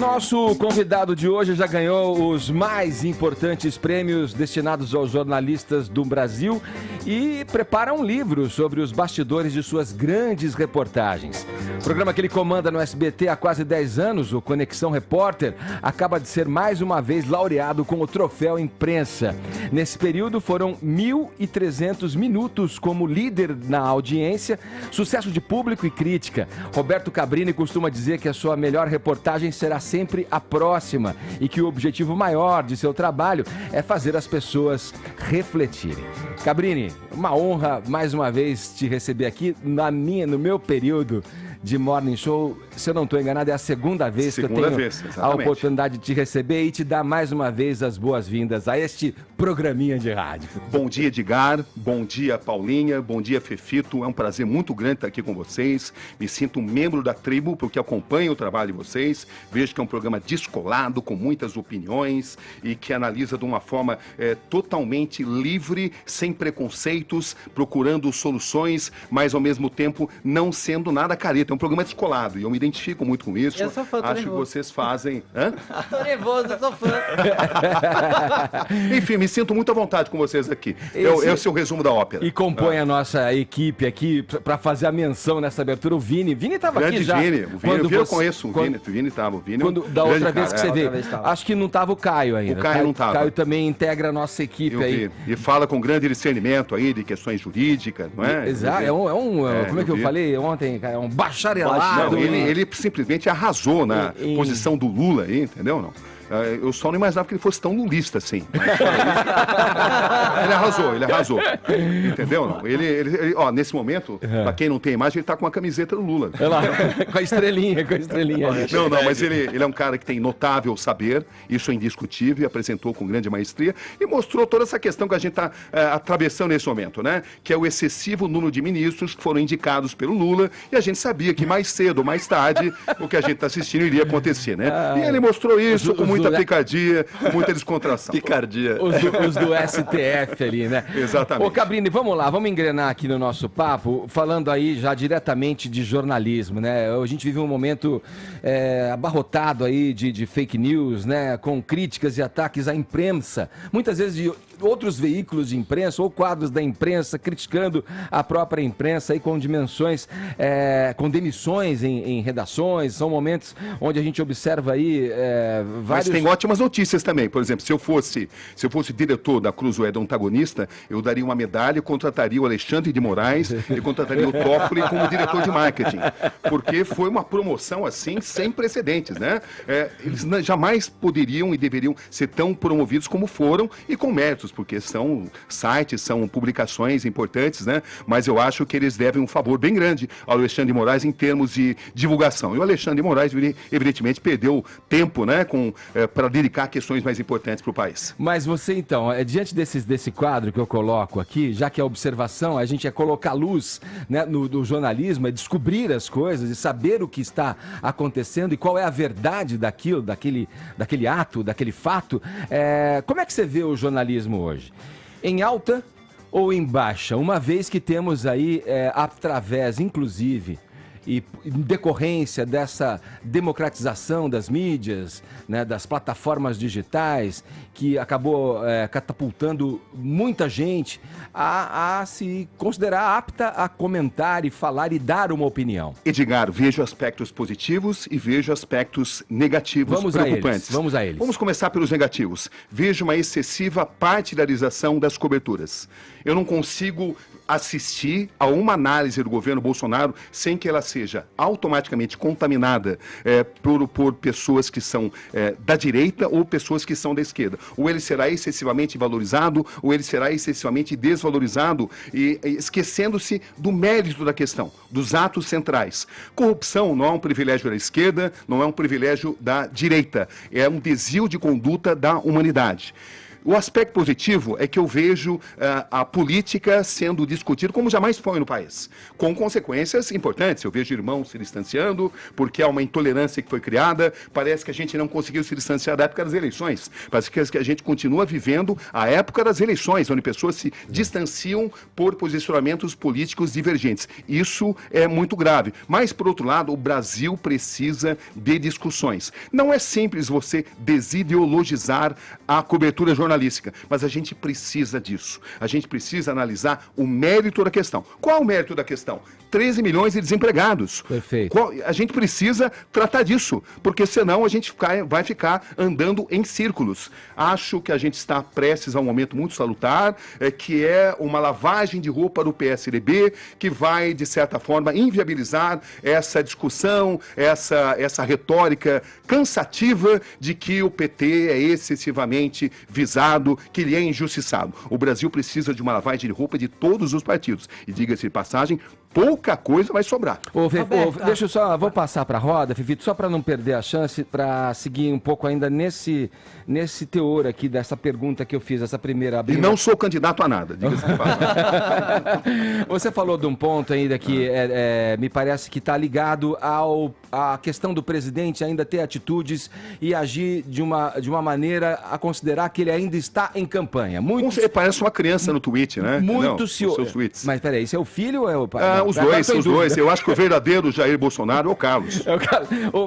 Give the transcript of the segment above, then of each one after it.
Nosso convidado de hoje já ganhou os mais importantes prêmios destinados aos jornalistas do Brasil e prepara um livro sobre os bastidores de suas grandes reportagens. O programa que ele comanda no SBT há quase 10 anos, o Conexão Repórter, acaba de ser mais uma vez laureado com o troféu Imprensa. Nesse período foram 1.300 minutos como líder na audiência, sucesso de público e crítica. Roberto Cabrini costuma dizer que a sua melhor reportagem será sempre a próxima e que o objetivo maior de seu trabalho é fazer as pessoas refletirem. Cabrini, uma honra mais uma vez te receber aqui no meu período de Morning Show. Se eu não estou enganado, é a segunda vez que eu tenho a oportunidade de te receber e te dar mais uma vez as boas-vindas a este programinha de rádio. Bom dia, Edgar. Bom dia, Paulinha. Bom dia, Fefito. É um prazer muito grande estar aqui com vocês. Me sinto um membro da tribo porque acompanho o trabalho de vocês. Vejo que é um programa descolado, com muitas opiniões e que analisa de uma forma totalmente livre, sem preconceitos, procurando soluções, mas ao mesmo tempo não sendo nada careta. É um programa descolado e eu me identifico muito com isso. Eu sou fã, acho que vocês fazem... Hã? Tô nervoso, eu sou fã. Enfim, me sinto muito à vontade com vocês aqui. Esse é o resumo da ópera. E compõe a nossa equipe aqui para fazer a menção nessa abertura. O Vini. Vini estava aqui já. Vini. Eu conheço o Vini. O Vini estava. Da outra vez que você veio. Acho que não estava o Caio ainda. O Caio não estava. O Caio também integra a nossa equipe aí. E fala com grande discernimento aí de questões jurídicas, não é? Exato. Como é que eu falei ontem, cara? É um bacharelado. Não, ele simplesmente arrasou na posição do Lula aí, entendeu? Não? Eu só não imaginava que ele fosse tão lulista assim. Ele arrasou. Entendeu? Não? Ele, nesse momento, pra quem não tem imagem, ele tá com a camiseta do Lula. Lá, com a estrelinha. Não, mas ele é um cara que tem notável saber, isso é indiscutível, e apresentou com grande maestria, e mostrou toda essa questão que a gente tá atravessando nesse momento, né? Que é o excessivo número de ministros que foram indicados pelo Lula, e a gente sabia que mais cedo ou mais tarde, o que a gente tá assistindo iria acontecer, né? E ele mostrou isso com muita picardia, muita descontração. Picardia. Os do STF ali, né? Exatamente. Ô, Cabrini, vamos lá, vamos engrenar aqui no nosso papo, falando aí já diretamente de jornalismo, né? A gente vive um momento abarrotado aí de fake news, né? Com críticas e ataques à imprensa. Muitas vezes de outros veículos de imprensa ou quadros da imprensa criticando a própria imprensa aí com dimensões, com demissões em redações. São momentos onde a gente observa aí vários... Mas tem ótimas notícias também. Por exemplo, se eu fosse diretor da Cruzoé, antagonista, eu daria uma medalha e contrataria o Alexandre de Moraes e contrataria o Toffoli como diretor de marketing. Porque foi uma promoção assim sem precedentes, né? Eles jamais poderiam e deveriam ser tão promovidos como foram e com méritos, porque são sites, são publicações importantes, né? Mas eu acho que eles devem um favor bem grande ao Alexandre de Moraes em termos de divulgação. E o Alexandre de Moraes, evidentemente, perdeu tempo, né, para dedicar questões mais importantes para o país. Mas você, então, diante desse quadro que eu coloco aqui, já que a observação, a gente é colocar luz, né, no jornalismo, é descobrir as coisas e saber o que está acontecendo e qual é a verdade daquele ato, daquele fato. Como é que você vê o jornalismo hoje? Em alta ou em baixa? Uma vez que temos aí, através, inclusive, e em decorrência dessa democratização das mídias, né, das plataformas digitais, que acabou catapultando muita gente a se considerar apta a comentar e falar e dar uma opinião. Edgar, vejo aspectos positivos e vejo aspectos negativos preocupantes. Vamos a eles. Vamos começar pelos negativos. Vejo uma excessiva partidarização das coberturas. Eu não consigo assistir a uma análise do governo Bolsonaro sem que ela seja automaticamente contaminada por pessoas que são da direita ou pessoas que são da esquerda. Ou ele será excessivamente valorizado, ou ele será excessivamente desvalorizado, e esquecendo-se do mérito da questão, dos atos centrais. Corrupção não é um privilégio da esquerda, não é um privilégio da direita, é um desvio de conduta da humanidade. O aspecto positivo é que eu vejo a política sendo discutida como jamais foi no país, com consequências importantes. Eu vejo irmãos se distanciando, porque há uma intolerância que foi criada. Parece que a gente não conseguiu se distanciar da época das eleições. Parece que a gente continua vivendo a época das eleições, onde pessoas se distanciam por posicionamentos políticos divergentes. Isso é muito grave. Mas, por outro lado, o Brasil precisa de discussões. Não é simples você desideologizar a cobertura jornalística, mas a gente precisa disso. A gente precisa analisar o mérito da questão. Qual é o mérito da questão? 13 milhões de desempregados. Perfeito. A gente precisa tratar disso, porque senão a gente vai ficar andando em círculos. Acho que a gente está prestes a um momento muito salutar, que é uma lavagem de roupa do PSDB, que vai, de certa forma, inviabilizar essa discussão, essa retórica cansativa de que o PT é excessivamente visado, que ele é injustiçado. O Brasil precisa de uma lavagem de roupa de todos os partidos. E, diga-se de passagem, pouca coisa vai sobrar. Deixa eu só, vou passar para a roda, Fifito, só para não perder a chance, para seguir um pouco ainda nesse teor aqui dessa pergunta que eu fiz, essa primeira. E não sou candidato a nada, diga-se de passagem. Você falou de um ponto ainda que me parece que está ligado à questão do presidente ainda ter atitudes e agir de uma maneira a considerar que ele ainda está em campanha. Você parece uma criança no tweet, né? Muito senhor. Seus tweets. Mas peraí, esse é o filho ou é o pai? Os dois. Eu acho que o verdadeiro Jair Bolsonaro é o Carlos.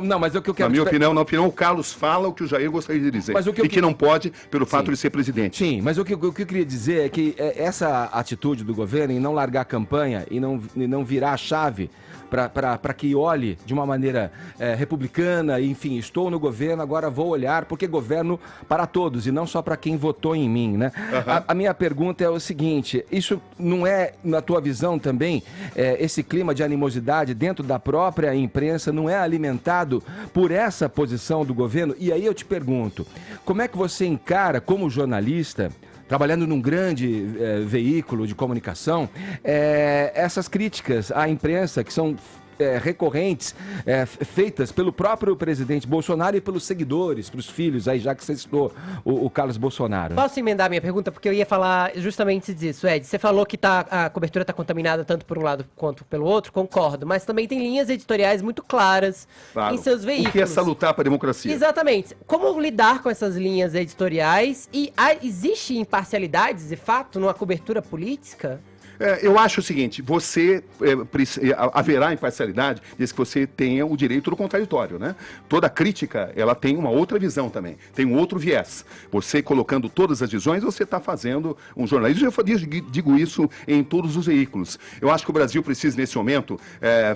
Não, mas é o que eu quero... Na minha opinião, o Carlos fala o que o Jair gostaria de dizer. Que não pode, pelo fato de ser presidente. Sim, mas o que eu queria dizer é que essa atitude do governo em não largar a campanha e não virar a chave para que olhe de uma maneira republicana, enfim, estou no governo, agora vou olhar, porque governo para todos e não só para quem votou em mim, né? Uhum. A minha pergunta é o seguinte, isso não é, na tua visão também, esse clima de animosidade dentro da própria imprensa não é alimentado por essa posição do governo? E aí eu te pergunto, como é que você encara como jornalista, trabalhando num grande veículo de comunicação, essas críticas à imprensa que são recorrentes, feitas pelo próprio presidente Bolsonaro e pelos seguidores, para os filhos, aí já que você citou o Carlos Bolsonaro. Posso emendar minha pergunta? Porque eu ia falar justamente disso, Ed. Você falou que a cobertura está contaminada tanto por um lado quanto pelo outro, concordo, mas também tem linhas editoriais muito claras em seus veículos. O que é salutar para a democracia. Exatamente. Como lidar com essas linhas editoriais e existe imparcialidade, de fato, numa cobertura política? Eu acho o seguinte, haverá imparcialidade desde que você tenha o direito do contraditório, né? Toda crítica, ela tem uma outra visão também, tem um outro viés. Você colocando todas as visões, você está fazendo um jornalismo. Eu digo isso em todos os veículos. Eu acho que o Brasil precisa, nesse momento,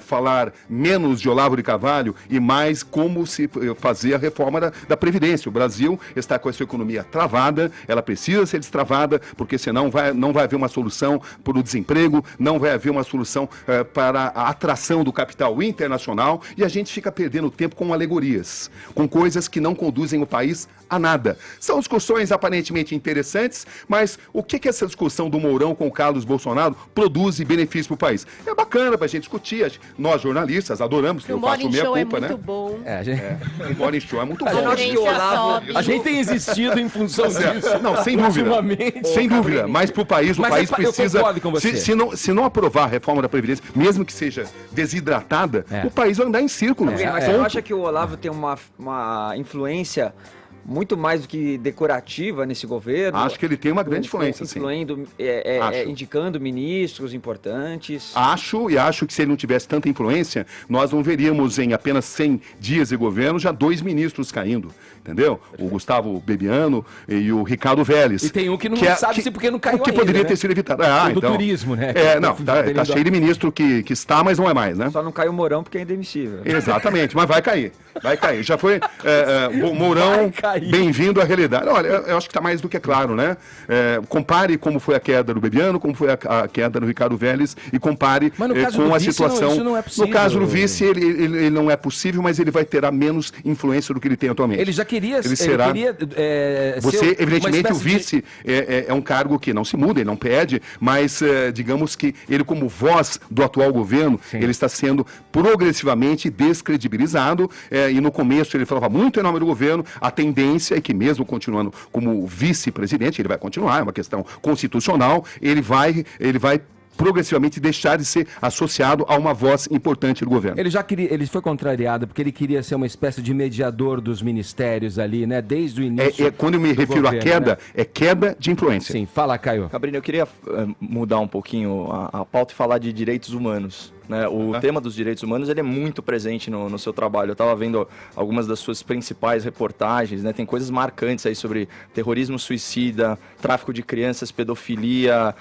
falar menos de Olavo de Carvalho e mais como se fazer a reforma da Previdência. O Brasil está com a sua economia travada, ela precisa ser destravada, porque senão não vai haver uma solução para o desemprego, não vai haver uma solução para a atração do capital internacional e a gente fica perdendo tempo com alegorias, com coisas que não conduzem o país a nada. São discussões aparentemente interessantes, mas o que essa discussão do Mourão com o Carlos Bolsonaro produz e benefício para o país? É bacana para a gente discutir, nós jornalistas adoramos, que eu faço minha culpa, né? O Bom. O Morning Show é muito bom. A gente tem existido em função disso. Não, sem dúvida. Sem dúvida, mas para o país precisa... Se não aprovar a reforma da Previdência, mesmo que seja desidratada, o país vai andar em círculos. Mas você não acha que o Olavo tem uma influência muito mais do que decorativa nesse governo? Acho que ele tem uma grande influência, sim. Indicando ministros importantes. Acho que se ele não tivesse tanta influência, nós não veríamos em apenas 100 dias de governo já 2 ministros caindo, entendeu? O Gustavo Bebiano e o Ricardo Vélez. E tem um que não sabe-se porque não caiu ainda, que poderia ter sido evitado. Do turismo, né? Tá cheio de ministro que está, mas não é mais, né? Só não caiu o Mourão porque é indemissível. Exatamente, mas vai cair. Já foi Mourão... Bem-vindo à realidade. Olha, eu acho que está mais do que claro, né? Compare como foi a queda do Bebiano, como foi a queda do Ricardo Vélez e compare com a situação. Isso não é possível. No caso do vice, ele não é possível, mas ele vai ter menos influência do que ele tem atualmente. Ele já queria... Evidentemente, o vice é um cargo que não se muda, ele não pede, mas digamos que ele, como voz do atual governo, ele está sendo progressivamente descredibilizado e no começo ele falava muito em nome do governo. A tendência é que mesmo continuando como vice-presidente, ele vai continuar, é uma questão constitucional, ele vai progressivamente deixar de ser associado a uma voz importante do governo. Ele foi contrariado porque ele queria ser uma espécie de mediador dos ministérios ali, né? Desde o início. Quando eu me refiro governo, à queda, né? É queda de influência. Sim, fala, Caio. Cabrini, eu queria mudar um pouquinho a pauta e falar de direitos humanos. Né? O tema dos direitos humanos ele é muito presente no seu trabalho. Eu estava vendo algumas das suas principais reportagens, né? Tem coisas marcantes aí sobre terrorismo suicida, tráfico de crianças, pedofilia,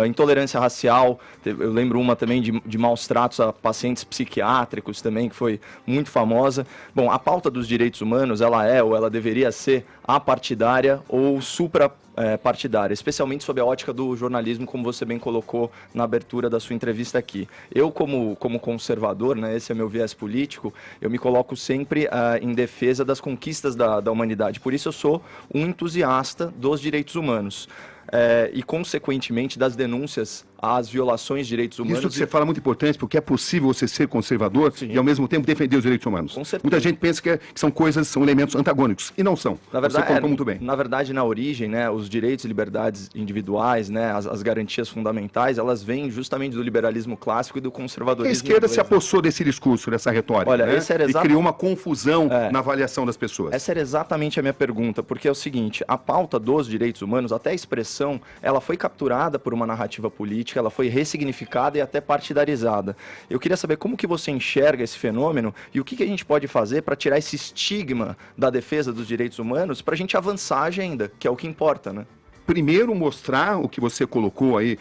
intolerância racial. Eu lembro uma também de maus tratos a pacientes psiquiátricos também, que foi muito famosa. Bom, a pauta dos direitos humanos, ela é ou ela deveria ser apartidária ou suprapartidária, especialmente sob a ótica do jornalismo, como você bem colocou na abertura da sua entrevista aqui. Eu, como conservador, né, esse é meu viés político, eu me coloco sempre em defesa das conquistas da humanidade. Por isso eu sou um entusiasta dos direitos humanos. E, consequentemente, das denúncias às violações de direitos humanos. Isso que você fala é muito importante, porque é possível você ser conservador e, ao mesmo tempo, defender os direitos humanos. Com certeza. Muita gente pensa que são elementos antagônicos, e não são. Na verdade, você colocou muito bem. Na verdade, na origem, né, os direitos e liberdades individuais, né, as garantias fundamentais, elas vêm justamente do liberalismo clássico e do conservadorismo. A esquerda inglês, se apossou desse discurso, dessa retórica, Olha, né? esse era E criou uma confusão na avaliação das pessoas. Essa era exatamente a minha pergunta, porque é o seguinte, a pauta dos direitos humanos, até a expressão, ela foi capturada por uma narrativa política, ela foi ressignificada e até partidarizada. Eu queria saber como que você enxerga esse fenômeno e o que a gente pode fazer para tirar esse estigma da defesa dos direitos humanos para a gente avançar a agenda, que é o que importa, né? Primeiro, mostrar o que você colocou aí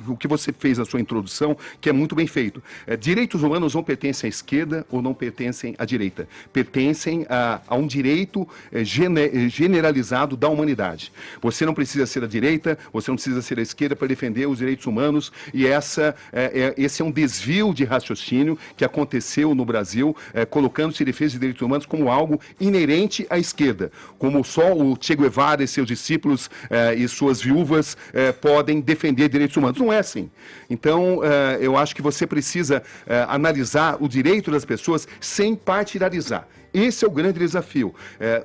o que você fez na sua introdução, que é muito bem feito. Direitos humanos não pertencem à esquerda ou não pertencem à direita. Pertencem a um direito generalizado da humanidade. Você não precisa ser da direita, você não precisa ser da esquerda para defender os direitos humanos, e esse é um desvio de raciocínio que aconteceu no Brasil, colocando-se a defesa de direitos humanos como algo inerente à esquerda, como só o Che Guevara e seus discípulos e suas viúvas podem defender direitos humanos. Não é assim. Então, eu acho que você precisa analisar o direito das pessoas sem partidarizar. Esse é o grande desafio,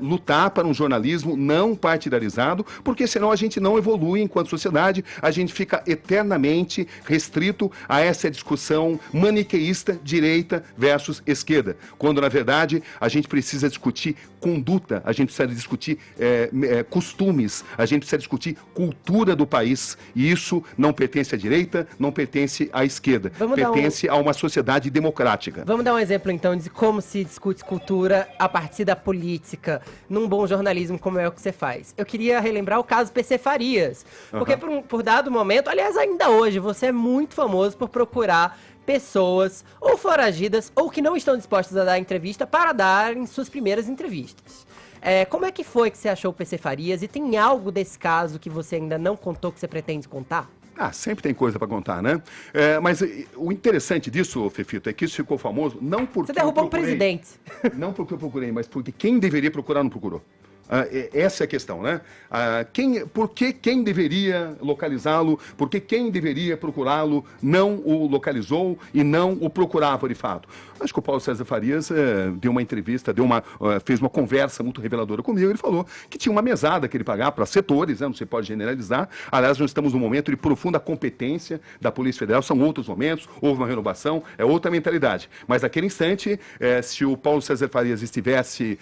lutar para um jornalismo não partidarizado, porque senão a gente não evolui enquanto sociedade, a gente fica eternamente restrito a essa discussão maniqueísta, direita versus esquerda, quando na verdade a gente precisa discutir conduta, a gente precisa discutir costumes, a gente precisa discutir cultura do país, e isso não pertence à direita, não pertence à esquerda, pertence a uma sociedade democrática. Vamos dar um exemplo então de como se discute cultura a partir da política, num bom jornalismo como é o que você faz. Eu queria relembrar o caso PC Farias, porque por dado momento, aliás ainda hoje, você é muito famoso por procurar pessoas ou foragidas ou que não estão dispostas a dar entrevista para darem suas primeiras entrevistas. Como é que foi que você achou o PC Farias, e tem algo desse caso que você ainda não contou que você pretende contar? Sempre tem coisa para contar, né? Mas o interessante disso, Fefito, é que isso ficou famoso não porque você derrubou um presidente. Não porque eu procurei, mas porque quem deveria procurar não procurou. Essa é a questão, né? Por que quem deveria localizá-lo, por que quem deveria procurá-lo não o localizou e não o procurava de fato? Acho que o Paulo César Farias deu uma entrevista, fez uma conversa muito reveladora comigo. Ele falou que tinha uma mesada que ele pagava para setores, né? Não se pode generalizar. Aliás, nós estamos num momento de profunda competência da Polícia Federal, são outros momentos, houve uma renovação, é outra mentalidade. Mas naquele instante, se o Paulo César Farias estivesse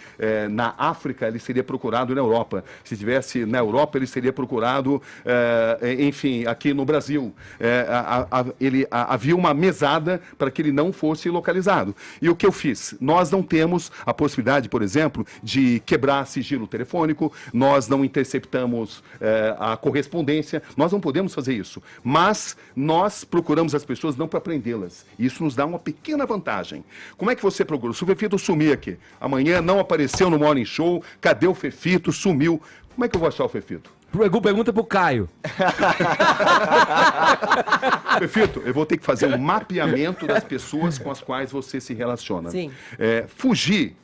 na África, ele seria procurado na Europa. Se estivesse na Europa, ele seria procurado, enfim, aqui no Brasil. Havia uma mesada para que ele não fosse localizado. E o que eu fiz? Nós não temos a possibilidade, por exemplo, de quebrar sigilo telefônico, nós não interceptamos a correspondência, nós não podemos fazer isso. Mas nós procuramos as pessoas não para prendê-las. Isso nos dá uma pequena vantagem. Como é que você procura? Se o Fefito sumir aqui, amanhã não apareceu no Morning Show, cadê o Fefito? Sumiu. Como é que eu vou achar o Fefito? Pergunta pro Caio. Fefito, eu vou ter que fazer um mapeamento das pessoas com as quais você se relaciona. Sim. Fugir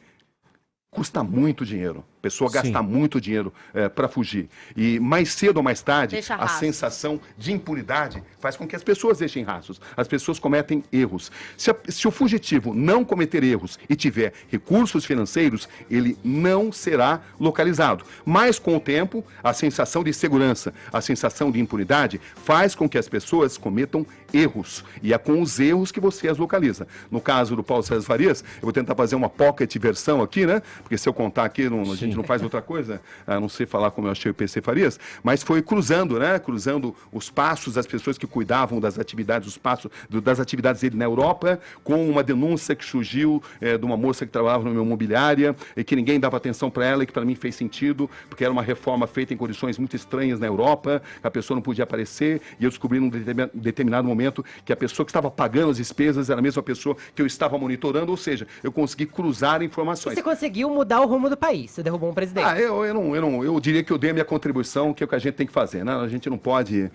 custa muito dinheiro. pessoa Sim. gastar muito dinheiro para fugir. E mais cedo ou mais tarde, Deixa a rastros. sensação de impunidade faz com que as pessoas deixem rastros. As pessoas cometem erros. Se o fugitivo não cometer erros e tiver recursos financeiros, ele não será localizado. Mas, com o tempo, a sensação de segurança, a sensação de impunidade faz com que as pessoas cometam erros. E é com os erros que você as localiza. No caso do Paulo César Farias, eu vou tentar fazer uma pocket versão aqui, né? Porque se eu contar aqui, a gente não faz outra coisa, a não sei falar como eu achei o PC Farias, mas foi cruzando, né? Cruzando os passos das pessoas que cuidavam das atividades, os passos das atividades dele na Europa, com uma denúncia que surgiu de uma moça que trabalhava numa imobiliária e que ninguém dava atenção para ela e que para mim fez sentido, porque era uma reforma feita em condições muito estranhas na Europa, a pessoa não podia aparecer, e eu descobri num determinado momento que a pessoa que estava pagando as despesas era a mesma pessoa que eu estava monitorando, ou seja, eu consegui cruzar informações. Você conseguiu mudar o rumo do país, você derrubou um presidente. Eu diria que eu dei a minha contribuição, que é o que a gente tem que fazer, né? A gente não pode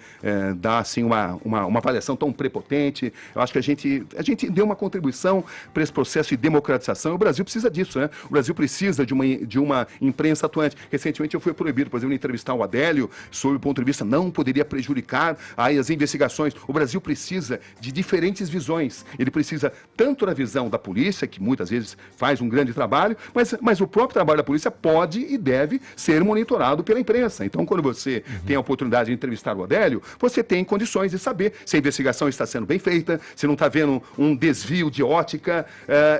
dar assim uma avaliação tão prepotente. Eu acho que a gente deu uma contribuição para esse processo de democratização. E o Brasil precisa disso, né? O Brasil precisa de uma imprensa atuante. Recentemente eu fui proibido, por exemplo, de entrevistar o Adélio, sob o ponto de vista não poderia prejudicar aí as investigações. O Brasil precisa de diferentes visões. Ele precisa tanto da visão da polícia, que muitas vezes faz um grande trabalho, mas o próprio trabalho da polícia pode e deve ser monitorado pela imprensa. Então, quando você tem a oportunidade de entrevistar o Adélio, você tem condições de saber se a investigação está sendo bem feita, se não está havendo um desvio de ótica.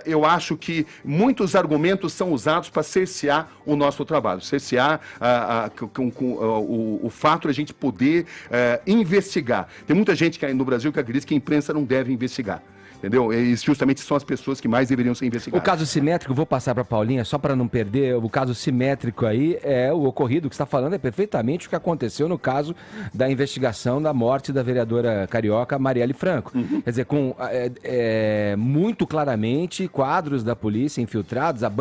Eu acho que muitos argumentos são usados para cercear o nosso trabalho, cercear o fato de a gente poder investigar. Tem muita gente no Brasil que acredita que a imprensa não deve investigar. Entendeu? E justamente são as pessoas que mais deveriam ser investigadas. O caso simétrico, vou passar para Paulinha, só para não perder, o caso simétrico aí é o ocorrido, o que você está falando é perfeitamente o que aconteceu no caso da investigação da morte da vereadora carioca Marielle Franco. Quer dizer, com muito claramente quadros da polícia infiltrados, a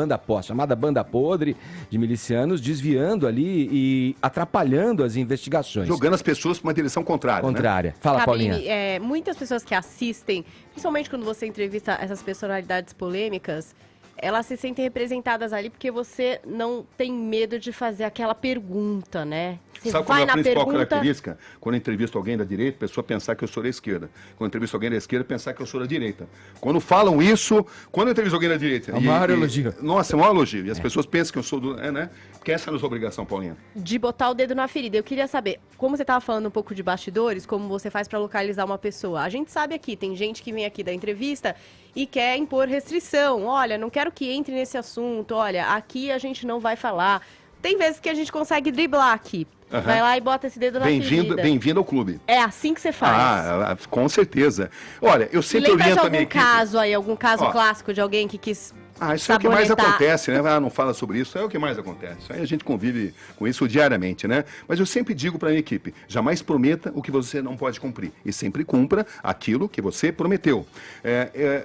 chamada banda podre de milicianos, desviando ali e atrapalhando as investigações. Jogando as pessoas para uma direção contrária. Né? Fala, Cabine, Paulinha. Muitas pessoas que assistem, principalmente quando você entrevista essas personalidades polêmicas, elas se sentem representadas ali porque você não tem medo de fazer aquela pergunta, né? Você Sabe qual é vai a na principal pergunta... característica? Quando eu entrevisto alguém da direita, a pessoa pensar que eu sou da esquerda. Quando eu entrevisto alguém da esquerda, pensar que eu sou da direita. Quando falam isso, quando eu entrevisto alguém da direita... É o maior elogio. Nossa, é o maior elogio. E as pessoas pensam que eu sou do... né? Porque essa é a nossa obrigação, Paulinha. De botar o dedo na ferida. Eu queria saber, como você estava falando um pouco de bastidores, como você faz para localizar uma pessoa. A gente sabe aqui, tem gente que vem aqui da entrevista e quer impor restrição. Olha, não quero que entre nesse assunto. Olha, aqui a gente não vai falar. Tem vezes que a gente consegue driblar aqui. Vai lá e bota esse dedo na ferida. Bem-vindo ao clube. É assim que você faz. Com certeza. Olha, eu sempre Lembra de oriento a minha algum equipe... caso aí, algum caso Ó. clássico de alguém que quis Isso é o que mais sabonetar? acontece, né? Não fala sobre isso, é o que mais acontece. Aí a gente convive com isso diariamente, né? Mas eu sempre digo para a minha equipe, jamais prometa o que você não pode cumprir. E sempre cumpra aquilo que você prometeu.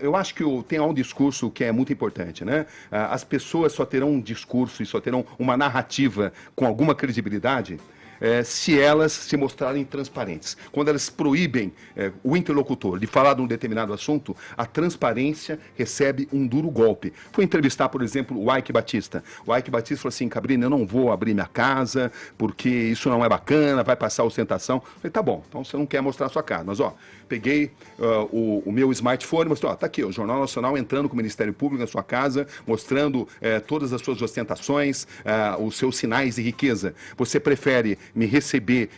Eu acho que tem um discurso que é muito importante, né? As pessoas só terão um discurso e só terão uma narrativa com alguma credibilidade se elas se mostrarem transparentes. Quando elas proíbem o interlocutor de falar de um determinado assunto, a transparência recebe um duro golpe. Fui entrevistar, por exemplo, o Ike Batista. O Ike Batista falou assim, Cabrini, eu não vou abrir minha casa, porque isso não é bacana, vai passar ostentação. Eu falei, tá bom, então você não quer mostrar a sua casa. Mas, peguei o meu smartphone e mostrei, tá aqui, o Jornal Nacional entrando com o Ministério Público na sua casa, mostrando todas as suas ostentações, os seus sinais de riqueza. Você prefere me receber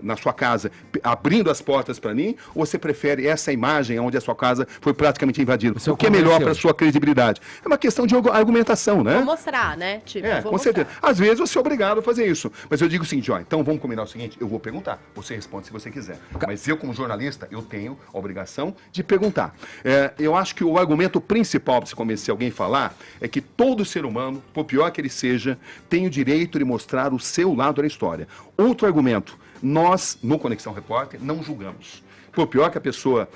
na sua casa abrindo as portas para mim, ou você prefere essa imagem onde a sua casa foi praticamente invadida? O que é melhor para a sua credibilidade? É uma questão de argumentação, né? Vou mostrar, né? Tipo, vou com mostrar. certeza. Às vezes você é obrigado a fazer isso. Mas eu digo o seguinte, então vamos combinar o seguinte, eu vou perguntar, você responde se você quiser. Mas eu, como jornalista, eu tenho a obrigação de perguntar. Eu acho que o argumento principal para se convencer alguém a falar é que todo ser humano, por pior que ele seja, tem o direito de mostrar o seu lado da história. Outro argumento, nós, no Conexão Repórter, não julgamos. Por pior que a pessoa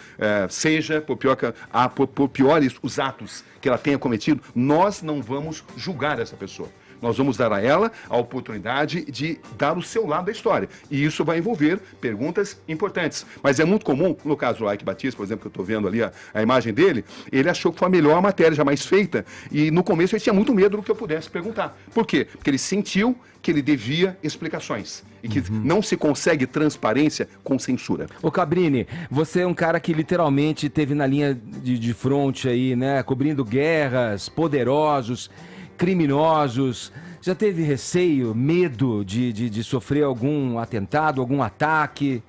seja, por piores os atos que ela tenha cometido, nós não vamos julgar essa pessoa. Nós vamos dar a ela a oportunidade de dar o seu lado da história. E isso vai envolver perguntas importantes. Mas é muito comum, no caso do Ike Batista, por exemplo, que eu estou vendo ali a imagem dele, ele achou que foi a melhor matéria jamais feita. E no começo ele tinha muito medo do que eu pudesse perguntar. Por quê? Porque ele sentiu que ele devia explicações. E que não se consegue transparência com censura. Ô Cabrini, você é um cara que literalmente esteve na linha de fronte aí, né? Cobrindo guerras, poderosos, criminosos. Já teve receio, medo de sofrer algum atentado, algum ataque?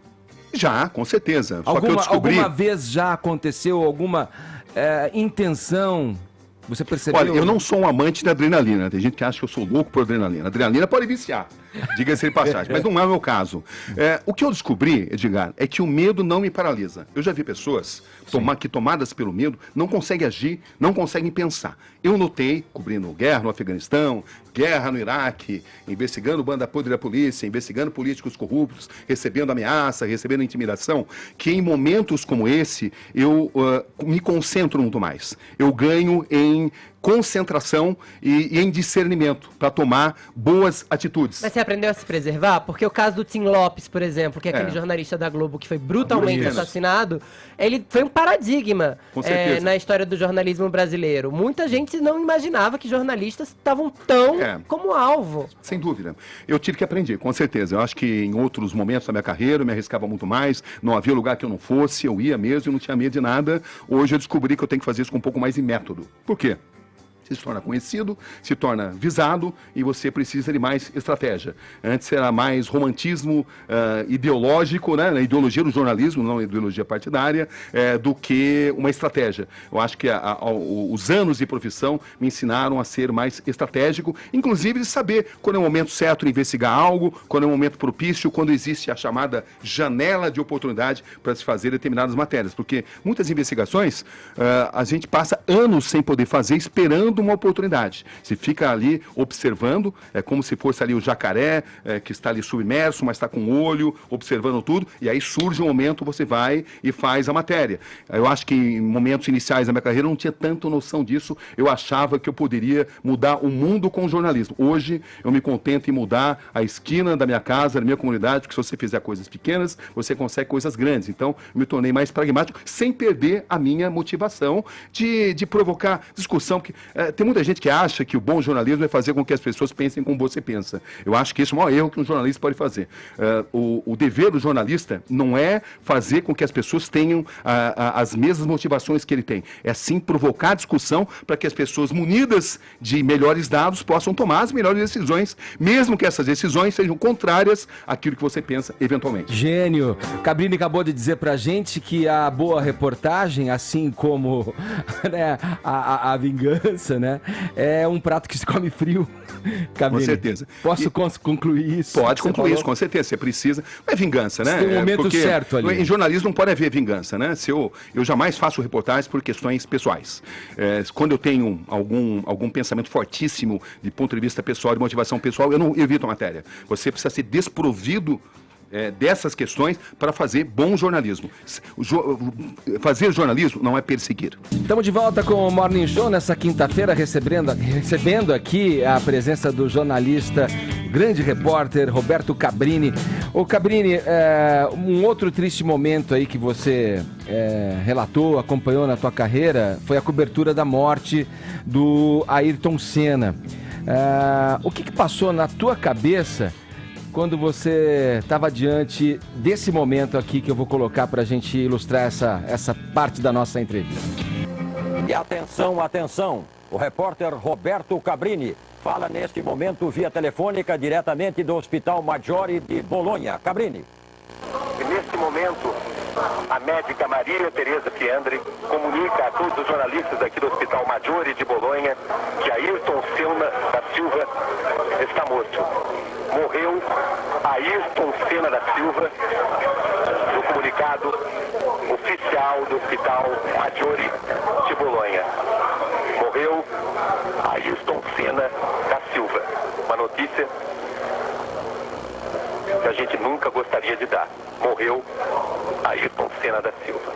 Já, com certeza. Só que eu descobri... Alguma vez já aconteceu alguma intenção? Você percebeu? Olha, eu não sou um amante da adrenalina. Tem gente que acha que eu sou louco por adrenalina. Adrenalina pode viciar, diga-se de passagem, mas não é o meu caso. O que eu descobri, Edgar, é que o medo não me paralisa. Eu já vi pessoas que, tomadas pelo medo, não conseguem agir, não conseguem pensar. Eu notei, cobrindo guerra no Afeganistão, guerra no Iraque, investigando banda podre da polícia, investigando políticos corruptos, recebendo ameaça, recebendo intimidação, que em momentos como esse, eu me concentro muito mais. Eu ganho em concentração e em discernimento para tomar boas atitudes. Mas você aprendeu a se preservar? Porque o caso do Tim Lopes, por exemplo, que é aquele jornalista da Globo que foi brutalmente assassinado, ele foi um paradigma na história do jornalismo brasileiro. Muita gente não imaginava que jornalistas estavam tão como alvo. Sem dúvida. Eu tive que aprender, com certeza. Eu acho que em outros momentos da minha carreira eu me arriscava muito mais, não havia lugar que eu não fosse, eu ia mesmo, eu não tinha medo de nada. Hoje eu descobri que eu tenho que fazer isso com um pouco mais de método. Por quê? Você se torna conhecido, se torna visado e você precisa de mais estratégia. Antes era mais romantismo ideológico, né, na ideologia do jornalismo, não na ideologia partidária, do que uma estratégia. Eu acho que os anos de profissão me ensinaram a ser mais estratégico, inclusive de saber quando é o momento certo de investigar algo, quando é o momento propício, quando existe a chamada janela de oportunidade para se fazer determinadas matérias. Porque muitas investigações a gente passa anos sem poder fazer, esperando uma oportunidade. Se fica ali observando, é como se fosse ali o jacaré, que está ali submerso, mas está com o olho, observando tudo, e aí surge um momento, você vai e faz a matéria. Eu acho que em momentos iniciais da minha carreira eu não tinha tanta noção disso, eu achava que eu poderia mudar o mundo com o jornalismo. Hoje eu me contento em mudar a esquina da minha casa, da minha comunidade, porque se você fizer coisas pequenas, você consegue coisas grandes. Então, eu me tornei mais pragmático, sem perder a minha motivação de provocar discussão, porque tem muita gente que acha que o bom jornalismo é fazer com que as pessoas pensem como você pensa. Eu acho que esse é o maior erro que um jornalista pode fazer. O dever do jornalista não é fazer com que as pessoas tenham as mesmas motivações que ele tem. É sim provocar discussão para que as pessoas munidas de melhores dados possam tomar as melhores decisões, mesmo que essas decisões sejam contrárias àquilo que você pensa eventualmente. Gênio! Cabrini acabou de dizer pra gente que a boa reportagem, assim como né, a vingança, né, é um prato que se come frio. Cabrini, com certeza. Posso concluir isso? Pode concluir isso, com certeza. Você precisa. Não é vingança, né? Tem um momento porque certo ali. Em jornalismo não pode haver vingança, né? Eu jamais faço reportagens por questões pessoais. Quando eu tenho algum pensamento fortíssimo de ponto de vista pessoal, de motivação pessoal, eu não evito a matéria. Você precisa ser desprovido dessas questões para fazer bom jornalismo. Fazer jornalismo não é perseguir. Estamos de volta com o Morning Show nessa quinta-feira, recebendo aqui a presença do jornalista, grande repórter, Roberto Cabrini. Ô Cabrini, um outro triste momento aí que você relatou, acompanhou na tua carreira, foi a cobertura da morte do Ayrton Senna. O que passou na tua cabeça quando você estava diante desse momento aqui que eu vou colocar para a gente ilustrar essa parte da nossa entrevista? E atenção, atenção! O repórter Roberto Cabrini fala neste momento via telefônica diretamente do Hospital Maggiore de Bolonha. Cabrini. E neste momento, a médica Maria Tereza Fiandre comunica a todos os jornalistas aqui do Hospital Maggiore de Bolonha que Ayrton Senna da Silva está morto. Morreu Ayrton Senna da Silva, no comunicado oficial do Hospital Maggiore de Bolonha. Morreu Ayrton Senna da Silva. Uma notícia que a gente nunca gostaria de dar. Morreu Ayrton Senna da Silva.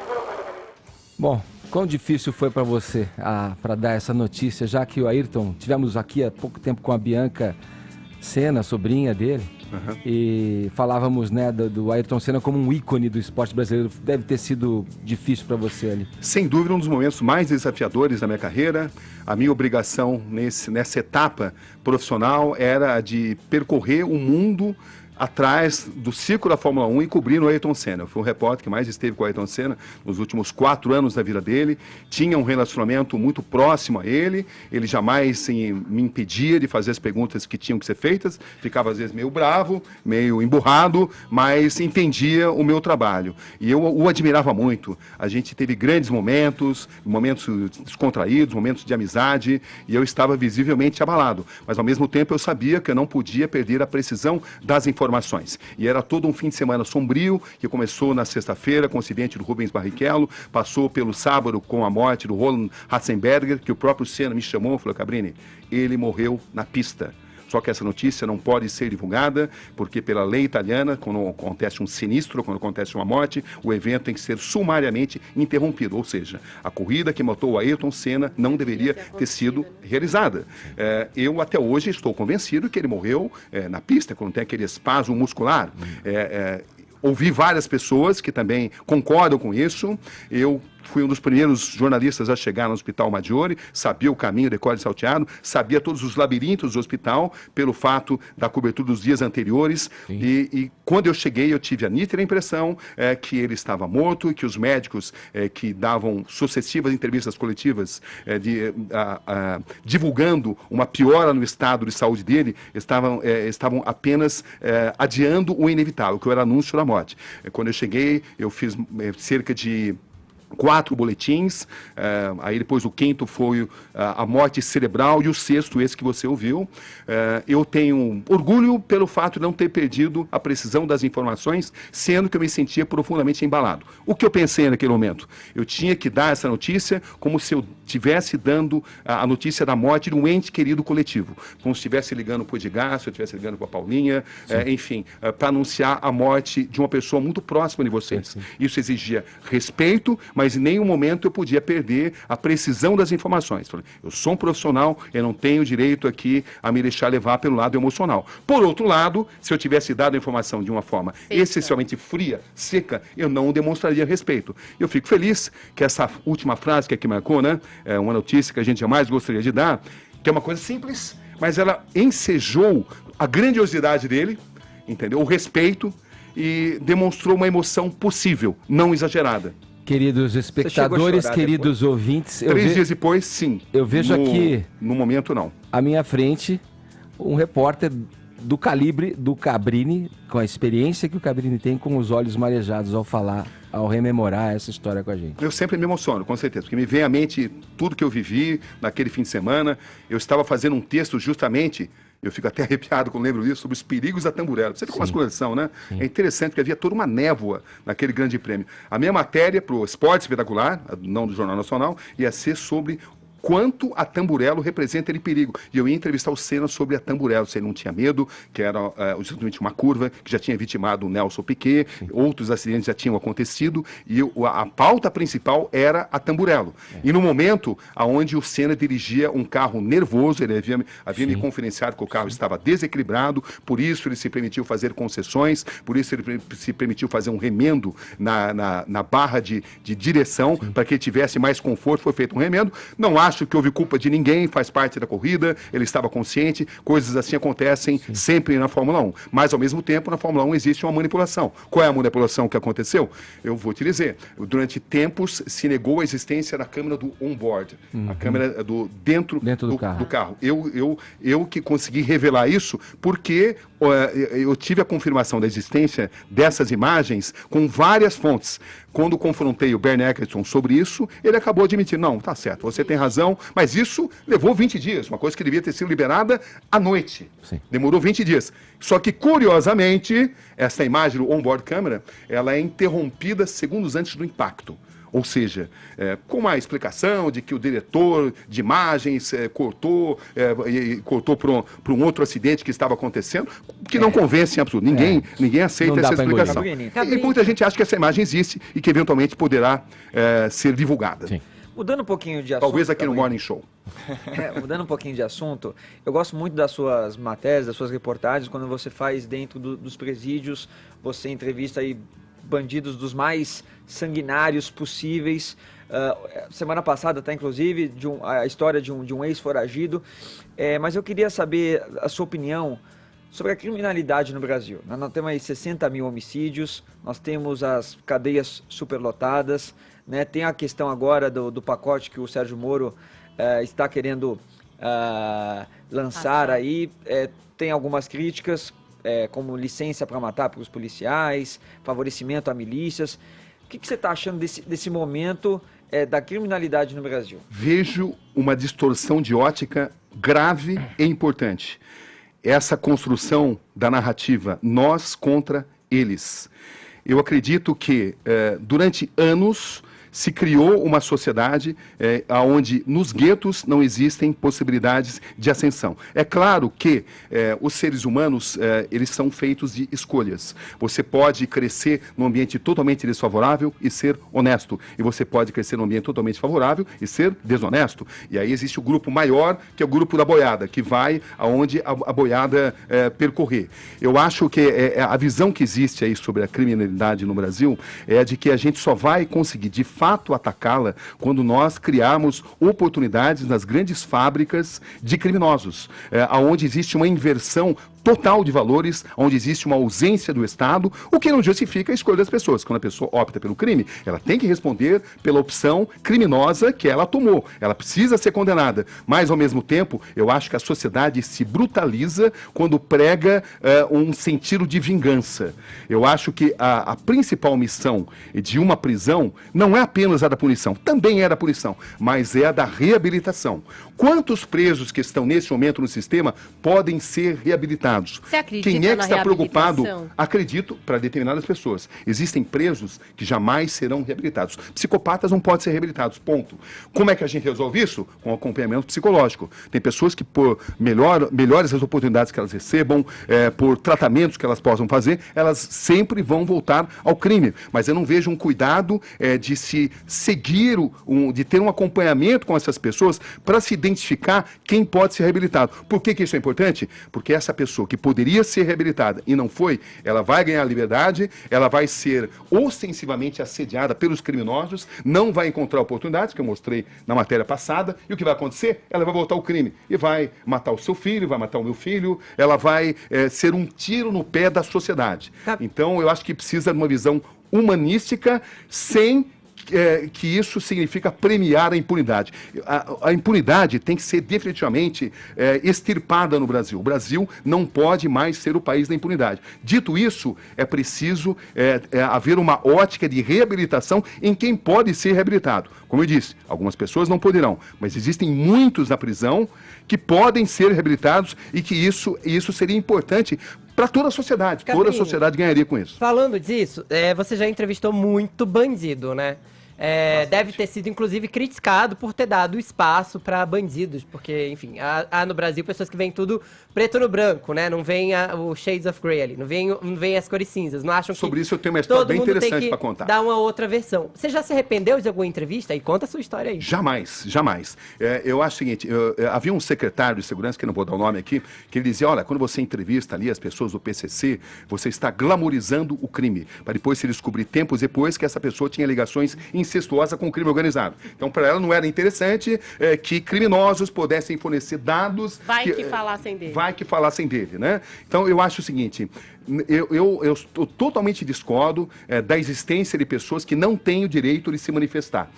Bom, Quão difícil foi para você para dar essa notícia, já que o Ayrton, tivemos aqui há pouco tempo com a Bianca Senna, sobrinha dele, e falávamos, né, do Ayrton Senna como um ícone do esporte brasileiro. Deve ter sido difícil para você ali. Sem dúvida, um dos momentos mais desafiadores da minha carreira. A minha obrigação nessa etapa profissional era de percorrer o mundo atrás do ciclo da Fórmula 1 e cobrir o Ayrton Senna. Eu fui o repórter que mais esteve com o Ayrton Senna nos últimos 4 anos da vida dele. Tinha um relacionamento muito próximo a ele. Ele jamais me impedia de fazer as perguntas que tinham que ser feitas. Ficava às vezes meio bravo, meio emburrado, mas entendia o meu trabalho. E eu o admirava muito. A gente teve grandes momentos descontraídos, momentos de amizade, e eu estava visivelmente abalado. Mas ao mesmo tempo eu sabia que eu não podia perder a precisão das informações. E era todo um fim de semana sombrio, que começou na sexta-feira com o acidente do Rubens Barrichello, passou pelo sábado com a morte do Roland Ratzenberger, que o próprio Senna me chamou e falou: Cabrini, ele morreu na pista. Só que essa notícia não pode ser divulgada, porque pela lei italiana, quando acontece um sinistro, quando acontece uma morte, o evento tem que ser sumariamente interrompido. Ou seja, a corrida que matou o Ayrton Senna não deveria ter sido realizada. Eu até hoje estou convencido que ele morreu na pista, quando tem aquele espasmo muscular. Ouvi várias pessoas que também concordam com isso. Eu fui um dos primeiros jornalistas a chegar no Hospital Maggiore, sabia o caminho de Colle Salteado, sabia todos os labirintos do hospital, pelo fato da cobertura dos dias anteriores. E quando eu cheguei, eu tive a nítida impressão que ele estava morto e que os médicos que davam sucessivas entrevistas coletivas divulgando uma piora no estado de saúde dele, estavam apenas adiando o inevitável, que era o anúncio da morte. Quando eu cheguei, eu fiz cerca de 4 boletins, aí depois o 5º foi a morte cerebral e o 6º, esse que você ouviu. Eu tenho orgulho pelo fato de não ter perdido a precisão das informações, sendo que eu me sentia profundamente embalado. O que eu pensei naquele momento? Eu tinha que dar essa notícia como se eu estivesse dando a notícia da morte de um ente querido coletivo, como se estivesse ligando para o Edgar, se eu estivesse ligando para a Paulinha, enfim, para anunciar a morte de uma pessoa muito próxima de vocês. Isso exigia respeito, mas em nenhum momento eu podia perder a precisão das informações. Falei, eu sou um profissional, eu não tenho direito aqui a me deixar levar pelo lado emocional. Por outro lado, se eu tivesse dado a informação de uma forma essencialmente fria, seca, eu não demonstraria respeito. Eu fico feliz que essa última frase que aqui marcou, né, é uma notícia que a gente jamais gostaria de dar, que é uma coisa simples, mas ela ensejou a grandiosidade dele, entendeu? O respeito, e demonstrou uma emoção possível, não exagerada. Queridos espectadores, queridos ouvintes... 3 dias depois, sim. Eu vejo aqui... No momento, não. À minha frente, um repórter do calibre do Cabrini, com a experiência que o Cabrini tem, com os olhos marejados ao rememorar essa história com a gente. Eu sempre me emociono, com certeza, porque me vem à mente tudo que eu vivi naquele fim de semana. Eu estava fazendo um texto justamente... Eu fico até arrepiado quando lembro disso, sobre os perigos da Tamburello. Você tem uma coleção, né? Sim. É interessante porque havia toda uma névoa naquele grande prêmio. A minha matéria para o Esporte Espetacular, não do Jornal Nacional, ia ser sobre quanto a Tamburello representa de perigo. E eu ia entrevistar o Senna sobre a Tamburello, se ele não tinha medo, que era justamente uma curva que já tinha vitimado o Nelson Piquet, outros acidentes já tinham acontecido, e a pauta principal era a Tamburello. E no momento onde o Senna dirigia um carro nervoso, ele havia me confidenciado que o carro estava desequilibrado, por isso ele se permitiu fazer concessões, por isso ele se permitiu fazer um remendo na barra de direção, para que ele tivesse mais conforto, foi feito um remendo. Não acho que houve culpa de ninguém, faz parte da corrida, ele estava consciente, coisas assim acontecem sempre na Fórmula 1. Mas, ao mesmo tempo, na Fórmula 1 existe uma manipulação. Qual é a manipulação que aconteceu? Eu vou te dizer. Durante tempos se negou a existência da câmera do on-board, a câmera dentro do carro. Eu que consegui revelar isso porque eu tive a confirmação da existência dessas imagens com várias fontes. Quando confrontei o Bernie Eccleston sobre isso, ele acabou admitindo, não, tá certo, você tem razão, mas isso levou 20 dias, uma coisa que devia ter sido liberada à noite. Sim. Demorou 20 dias. Só que, curiosamente, essa imagem do on-board camera, ela é interrompida segundos antes do impacto. Ou seja, com a explicação de que o diretor de imagens cortou para um outro acidente que estava acontecendo, que não convence em absoluto. Ninguém aceita essa explicação. E muita gente acha que essa imagem existe e que eventualmente poderá ser divulgada. Sim. Mudando um pouquinho de assunto. Talvez aqui no Cauê. Morning Show. Mudando um pouquinho de assunto, eu gosto muito das suas matérias, das suas reportagens, quando você faz dentro dos presídios, você entrevista aí bandidos dos mais sanguinários possíveis. Semana passada, tá, inclusive, a história de um ex-foragido. Mas eu queria saber a sua opinião sobre a criminalidade no Brasil. Nós temos aí 60 mil homicídios, nós temos as cadeias superlotadas, né? Tem a questão agora do pacote que o Sérgio Moro está querendo lançar aí. Tem algumas críticas, como licença para matar para os policiais, favorecimento a milícias. O que você está achando desse momento da criminalidade no Brasil? Vejo uma distorção de ótica grave e importante. Essa construção da narrativa nós contra eles. Eu acredito que durante anos se criou uma sociedade onde nos guetos não existem possibilidades de ascensão. É claro que os seres humanos eles são feitos de escolhas. Você pode crescer num ambiente totalmente desfavorável e ser honesto. E você pode crescer num ambiente totalmente favorável e ser desonesto. E aí existe o grupo maior, que é o grupo da boiada, que vai aonde a boiada percorrer. Eu acho que a visão que existe aí sobre a criminalidade no Brasil é de que a gente só vai conseguir, de fato, atacá-la quando nós criarmos oportunidades nas grandes fábricas de criminosos, onde existe uma inversão total de valores, onde existe uma ausência do Estado, o que não justifica a escolha das pessoas. Quando a pessoa opta pelo crime, ela tem que responder pela opção criminosa que ela tomou. Ela precisa ser condenada. Mas, ao mesmo tempo, eu acho que a sociedade se brutaliza quando prega um sentido de vingança. Eu acho que a principal missão de uma prisão não é apenas a da punição, também é a da punição, mas é a da reabilitação. Quantos presos que estão nesse momento no sistema podem ser reabilitados? Você acredita Quem é que na está preocupado? reabilitação? Acredito, para determinadas pessoas. Existem presos que jamais serão reabilitados. Psicopatas não podem ser reabilitados, ponto. Como é que a gente resolve isso? Com acompanhamento psicológico. Tem pessoas que, por melhores as oportunidades que elas recebam, por tratamentos que elas possam fazer, elas sempre vão voltar ao crime. Mas eu não vejo um cuidado de se seguir, de ter um acompanhamento com essas pessoas para se identificar quem pode ser reabilitado. Por que isso é importante? Porque essa pessoa que poderia ser reabilitada e não foi, ela vai ganhar liberdade, ela vai ser ostensivamente assediada pelos criminosos, não vai encontrar oportunidades, que eu mostrei na matéria passada, e o que vai acontecer? Ela vai voltar ao crime e vai matar o seu filho, vai matar o meu filho, ela vai ser um tiro no pé da sociedade. Então, eu acho que precisa de uma visão humanística, sem que isso significa premiar a impunidade. A impunidade tem que ser definitivamente extirpada no Brasil. O Brasil não pode mais ser o país da impunidade. Dito isso, é preciso haver uma ótica de reabilitação em quem pode ser reabilitado. Como eu disse, algumas pessoas não poderão, mas existem muitos na prisão que podem ser reabilitados e que isso seria importante para toda a sociedade. Cabrinho, toda a sociedade ganharia com isso. Falando disso, você já entrevistou muito bandido, né? Deve ter sido, inclusive, criticado por ter dado espaço para bandidos, porque, enfim, há no Brasil pessoas que veem tudo preto no branco, né? Não vem o Shades of Grey ali, não vem as cores cinzas, não acham que sobre isso eu tenho uma história bem interessante para contar. Dar uma outra versão. Você já se arrependeu de alguma entrevista? E conta a sua história aí. Jamais, jamais. Eu acho o seguinte, havia um secretário de segurança, que não vou dar o nome aqui, que ele dizia, olha, quando você entrevista ali as pessoas do PCC, você está glamorizando o crime, para depois se descobrir tempos depois que essa pessoa tinha ligações incestuosas com o crime organizado. Então, para ela não era interessante que criminosos pudessem fornecer dados... Vai que falassem dele. Vai que falassem dele, né? Então, eu acho o seguinte... Eu totalmente discordo da existência de pessoas que não têm o direito de se manifestar.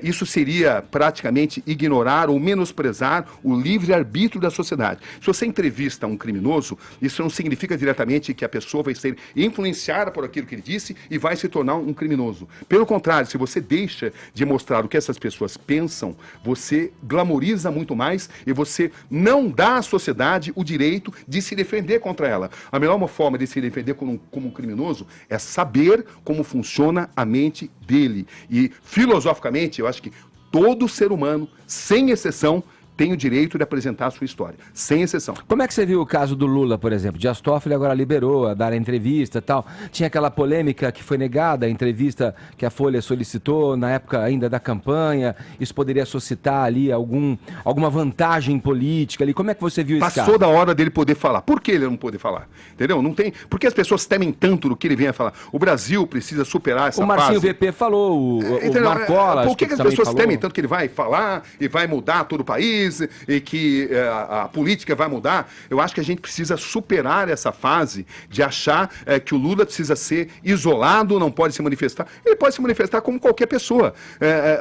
Isso seria praticamente ignorar ou menosprezar o livre-arbítrio da sociedade. Se você entrevista um criminoso, isso não significa diretamente que a pessoa vai ser influenciada por aquilo que ele disse e vai se tornar um criminoso. Pelo contrário, se você deixa de mostrar o que essas pessoas pensam, você glamoriza muito mais e você não dá à sociedade o direito de se defender contra ela. A melhor forma de se defender como um criminoso é saber como funciona a mente dele. E, filosoficamente, eu acho que todo ser humano, sem exceção, tem o direito de apresentar a sua história, sem exceção. Como é que você viu o caso do Lula, por exemplo? Dias Toffoli agora liberou a dar a entrevista e tal. Tinha aquela polêmica que foi negada, a entrevista que a Folha solicitou na época ainda da campanha. Isso poderia suscitar ali alguma vantagem política ali. Como é que você viu esse caso? Passou da hora dele poder falar. Por que ele não poder falar? Entendeu? Não tem... Por que as pessoas temem tanto do que ele vem a falar? O Brasil precisa superar essa O Marcinho fase. VP falou, o Marcola... Por que as também pessoas falou. temem tanto que ele vai falar e vai mudar todo o país e que a política vai mudar? Eu acho que a gente precisa superar essa fase de achar que o Lula precisa ser isolado, não pode se manifestar. Ele pode se manifestar como qualquer pessoa.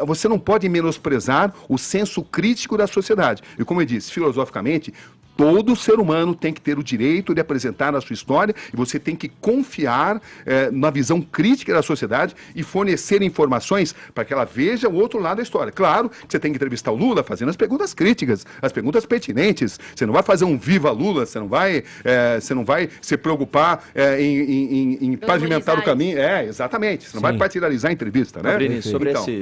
Você não pode menosprezar o senso crítico da sociedade. E como eu disse, filosoficamente, todo ser humano tem que ter o direito de apresentar a sua história e você tem que confiar na visão crítica da sociedade e fornecer informações para que ela veja o outro lado da história. Claro que você tem que entrevistar o Lula fazendo as perguntas críticas, as perguntas pertinentes. Você não vai fazer um viva Lula, você não vai se preocupar em pavimentar o caminho. Exatamente. Você não vai partidarizar a entrevista, né? Cabrini,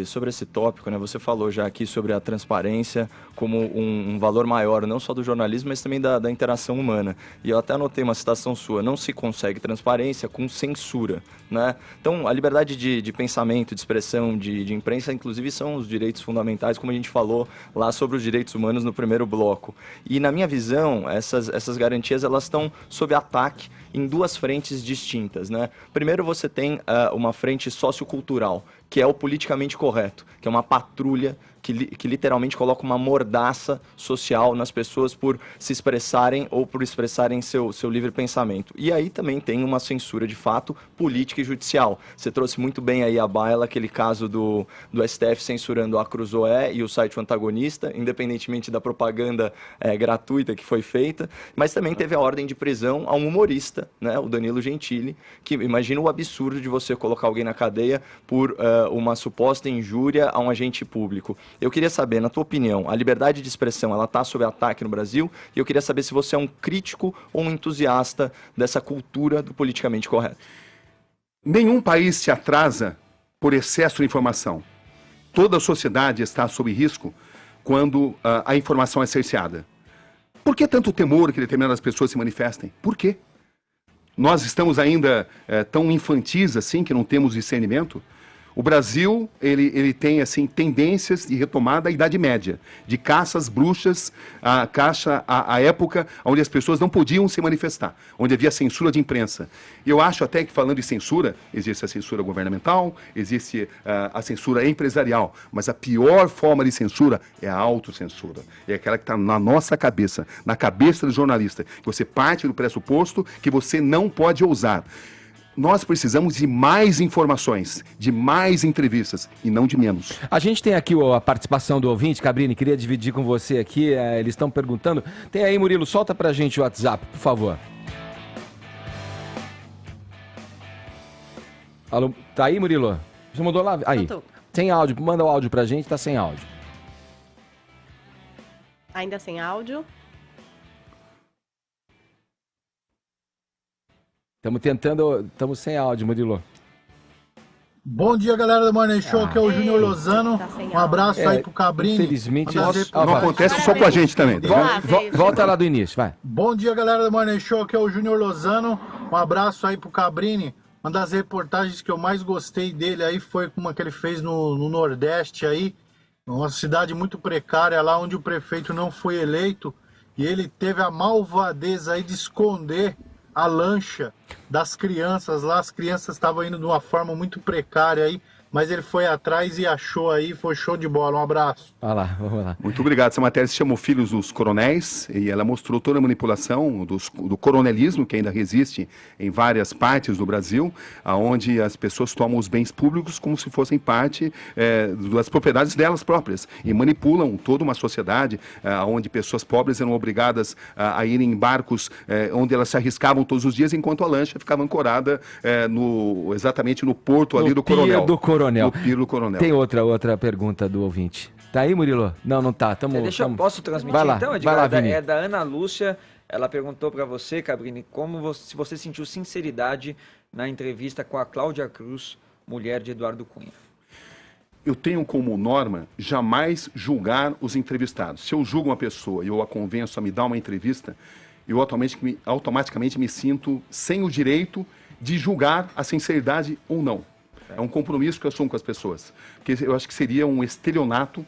sobre esse tópico, né, você falou já aqui sobre a transparência como um valor maior, não só do jornalismo, mas também da interação humana. E eu até anotei uma citação sua: não se consegue transparência com censura, né? Então, a liberdade de pensamento, de expressão, de imprensa, inclusive, são os direitos fundamentais, como a gente falou lá sobre os direitos humanos no primeiro bloco. E, na minha visão, essas garantias, elas estão sob ataque em duas frentes distintas, né? Primeiro, você tem uma frente sociocultural, que é o politicamente correto, que é uma patrulha que literalmente coloca uma mordaça social nas pessoas por se expressarem ou por expressarem seu livre pensamento. E aí também tem uma censura de fato política e judicial. Você trouxe muito bem aí à baila aquele caso do STF censurando a Cruzoé e o site O Antagonista, independentemente da propaganda gratuita que foi feita, mas também teve a ordem de prisão a um humorista, né, o Danilo Gentili, que imagina o absurdo de você colocar alguém na cadeia por uma suposta injúria a um agente público. Eu queria saber, na tua opinião, a liberdade de expressão, ela está sob ataque no Brasil? E eu queria saber se você é um crítico ou um entusiasta dessa cultura do politicamente correto. Nenhum país se atrasa por excesso de informação. Toda a sociedade está sob risco quando a informação é cerceada. Por que tanto temor que determinadas pessoas se manifestem? Por quê? Nós estamos ainda tão infantis assim que não temos discernimento? O Brasil, ele tem assim tendências de retomada da Idade Média, de caças bruxas, a época onde as pessoas não podiam se manifestar, onde havia censura de imprensa. Eu acho até que, falando de censura, existe a censura governamental, existe a censura empresarial, mas a pior forma de censura é a autocensura. É aquela que está na nossa cabeça, na cabeça do jornalista, que você parte do pressuposto que você não pode ousar. Nós precisamos de mais informações, de mais entrevistas e não de menos. A gente tem aqui a participação do ouvinte, Cabrini, queria dividir com você aqui, eles estão perguntando. Tem aí, Murilo, solta pra gente o WhatsApp, por favor. Alô, tá aí, Murilo? Você mandou lá? Aí, sem áudio, manda o áudio pra gente, tá sem áudio. Ainda sem áudio. Estamos sem áudio, Murilo. Bom dia, galera do Morning Show, que é o Júnior Lozano. Um abraço aí pro Cabrini. Infelizmente, não acontece só com a gente também. Volta lá do início, vai. Bom dia, galera do Morning Show, que é o Júnior Lozano. Um abraço aí pro Cabrini. Uma das reportagens que eu mais gostei dele aí foi uma que ele fez no Nordeste aí, uma cidade muito precária lá, onde o prefeito não foi eleito, e ele teve a malvadeza aí de esconder a lancha das crianças lá. As crianças estavam indo de uma forma muito precária aí, mas ele foi atrás e achou aí, foi show de bola. Um abraço. Olha lá, vamos lá. Muito obrigado. Essa matéria se chamou Filhos dos Coronéis e ela mostrou toda a manipulação do coronelismo que ainda resiste em várias partes do Brasil, onde as pessoas tomam os bens públicos como se fossem parte das propriedades delas próprias e manipulam toda uma sociedade onde pessoas pobres eram obrigadas a irem em barcos onde elas se arriscavam todos os dias, enquanto a lancha ficava ancorada exatamente no porto ali do Coronel. No Pier do Coronel. Tem outra pergunta do ouvinte. Tá aí, Murilo? Não tá. Posso transmitir vai lá, então? Vai lá, Vini. É da Ana Lúcia. Ela perguntou para você, Cabrini, se você sentiu sinceridade na entrevista com a Cláudia Cruz, mulher de Eduardo Cunha. eu tenho como norma jamais julgar os entrevistados. Se eu julgo uma pessoa e eu a convenço a me dar uma entrevista, eu automaticamente me sinto sem o direito de julgar a sinceridade ou não. É um compromisso que eu assumo com as pessoas. Porque eu acho que seria um estelionato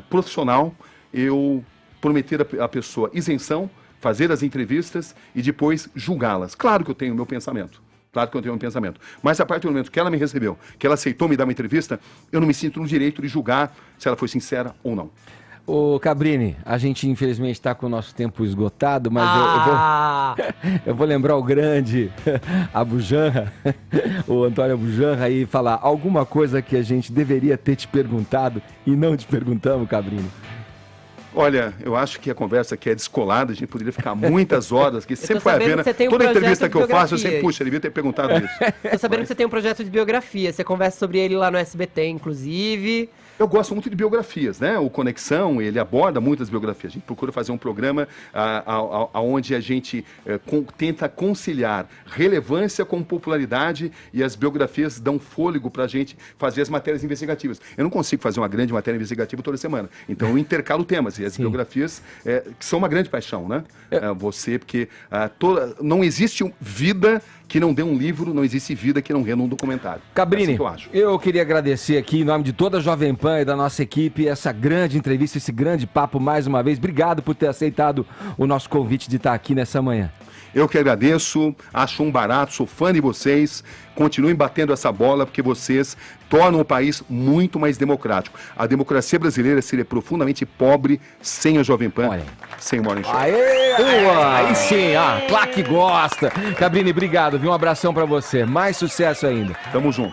profissional eu prometer à pessoa isenção, fazer as entrevistas e depois julgá-las. Claro que eu tenho o meu pensamento. Claro que eu tenho um pensamento. Mas a partir do momento que ela me recebeu, que ela aceitou me dar uma entrevista, eu não me sinto no direito de julgar se ela foi sincera ou não. Ô Cabrini, a gente infelizmente está com o nosso tempo esgotado, mas eu vou lembrar o grande Abujamra, o Antônio Abujamra, e falar alguma coisa que a gente deveria ter te perguntado e não te perguntamos, Cabrini. Olha, eu acho que a conversa aqui é descolada, a gente poderia ficar muitas horas, que sempre vai sabendo haver, que você tem um toda projeto entrevista de que eu faço, eu sempre, biografias. puxa, ele devia ter perguntado isso. Tô sabendo que você tem um projeto de biografia. Você conversa sobre ele lá no SBT, inclusive. Eu gosto muito de biografias, né? O Conexão, ele aborda muitas biografias. A gente procura fazer um programa onde a gente tenta conciliar relevância com popularidade e as biografias dão fôlego para a gente fazer as matérias investigativas. Eu não consigo fazer uma grande matéria investigativa toda semana. Então eu intercalo temas e as biografias que são uma grande paixão, né? Porque não existe vida que não dê um livro, não existe vida que não renda um documentário. Cabrini, é assim que eu acho. Eu queria agradecer aqui, em nome de toda a Jovem Pan e da nossa equipe, essa grande entrevista, esse grande papo mais uma vez. Obrigado por ter aceitado o nosso convite de estar aqui nessa manhã. Eu que agradeço, acho um barato, sou fã de vocês, continuem batendo essa bola porque vocês tornam o país muito mais democrático. A democracia brasileira seria profundamente pobre sem a Jovem Pan, sem o Morning Show. Aê, boa! Aí sim, claro que gosta. Cabrini, obrigado, viu? Um abração pra você. Mais sucesso ainda. Tamo junto.